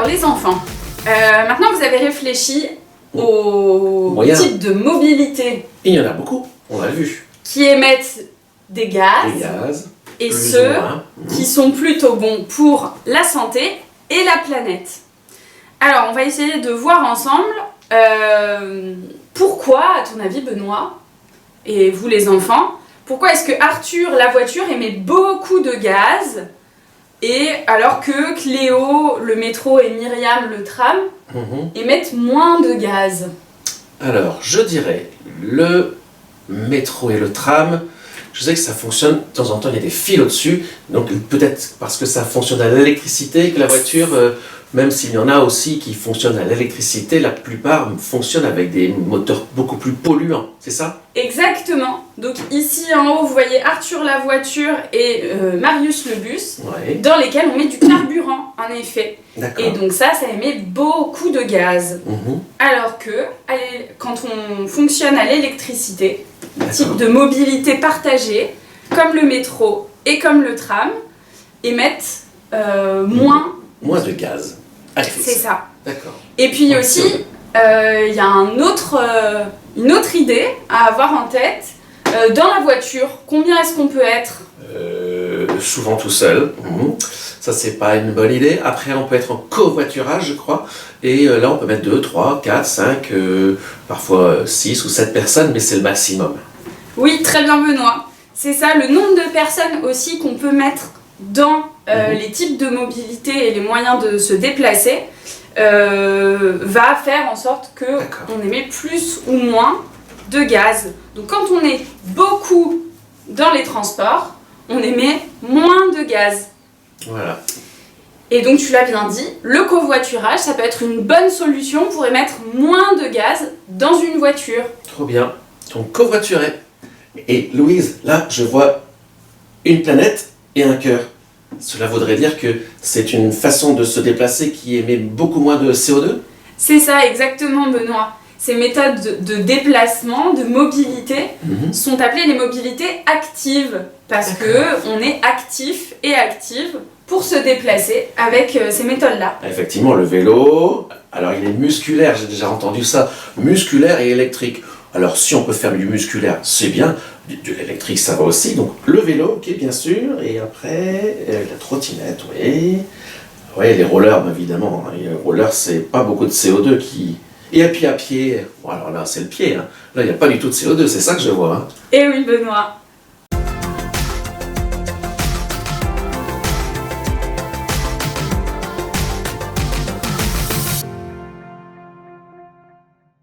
Alors les enfants, maintenant vous avez réfléchi aux Moyen. types de mobilité Il y en a beaucoup, on l'a vu. qui émettent des gaz, Les gaz, et plus ceux ou moins. qui sont plutôt bons pour la santé et la planète. Alors on va essayer de voir ensemble pourquoi, à ton avis Benoît, et vous les enfants, pourquoi est-ce que Arthur, la voiture, émet beaucoup de gaz, et alors que Cléo, le métro, et Myriam, le tram, émettent moins de gaz? Alors, je dirais, le métro et le tram, je sais que ça fonctionne, de temps en temps il y a des fils au-dessus, donc peut-être parce que ça fonctionne à l'électricité, que la voiture, même s'il y en a aussi qui fonctionnent à l'électricité, la plupart fonctionnent avec des moteurs beaucoup plus polluants, c'est ça? Exactement. Donc ici en haut, vous voyez Arthur la voiture et Marius le bus, Ouais, dans lesquels on met du carburant, en effet. d'accord. Et donc ça émet beaucoup de gaz. Mhm, Alors que quand on fonctionne à l'électricité, d'accord. type de mobilité partagée, comme le métro et comme le tram, émettent moins. Moins de gaz. Allez, C'est ça. D'accord. Et puis Ouais, aussi, c'est il y a une autre idée à avoir en tête. Dans la voiture, combien est-ce qu'on peut être? Souvent tout seul. Ça, c'est pas une bonne idée. Après, on peut être en covoiturage, je crois. Et là, on peut mettre 2, 3, 4, 5, parfois 6 ou 7 personnes, mais c'est le maximum. Oui, très bien Benoît. C'est ça, le nombre de personnes aussi qu'on peut mettre dans les types de mobilité et les moyens de se déplacer va faire en sorte qu'on émet plus ou moins de gaz. Donc quand on est beaucoup dans les transports, on émet moins de gaz. Voilà. Et donc tu l'as bien dit, le covoiturage, ça peut être une bonne solution pour émettre moins de gaz dans une voiture. Trop bien. Donc, covoiturer. Et Louise, là, je vois une planète et un cœur. Cela voudrait dire que c'est une façon de se déplacer qui émet beaucoup moins de CO2? C'est ça exactement Benoît. Ces méthodes de déplacement, de mobilité, sont appelées les mobilités actives parce qu'on est actif et active pour se déplacer avec ces méthodes-là. Effectivement, le vélo, alors il est musculaire, j'ai déjà entendu ça, musculaire et électrique. Alors si on peut faire du musculaire, c'est bien, de l'électrique ça va aussi, donc le vélo, ok bien sûr, et après la trottinette, oui. Oui, les rollers, évidemment, hein. Les rollers c'est pas beaucoup de CO2 qui... Et puis à pied, bon alors là c'est le pied, hein. Là il n'y a pas du tout de CO2, c'est ça que je vois. Hein. Et oui Benoît.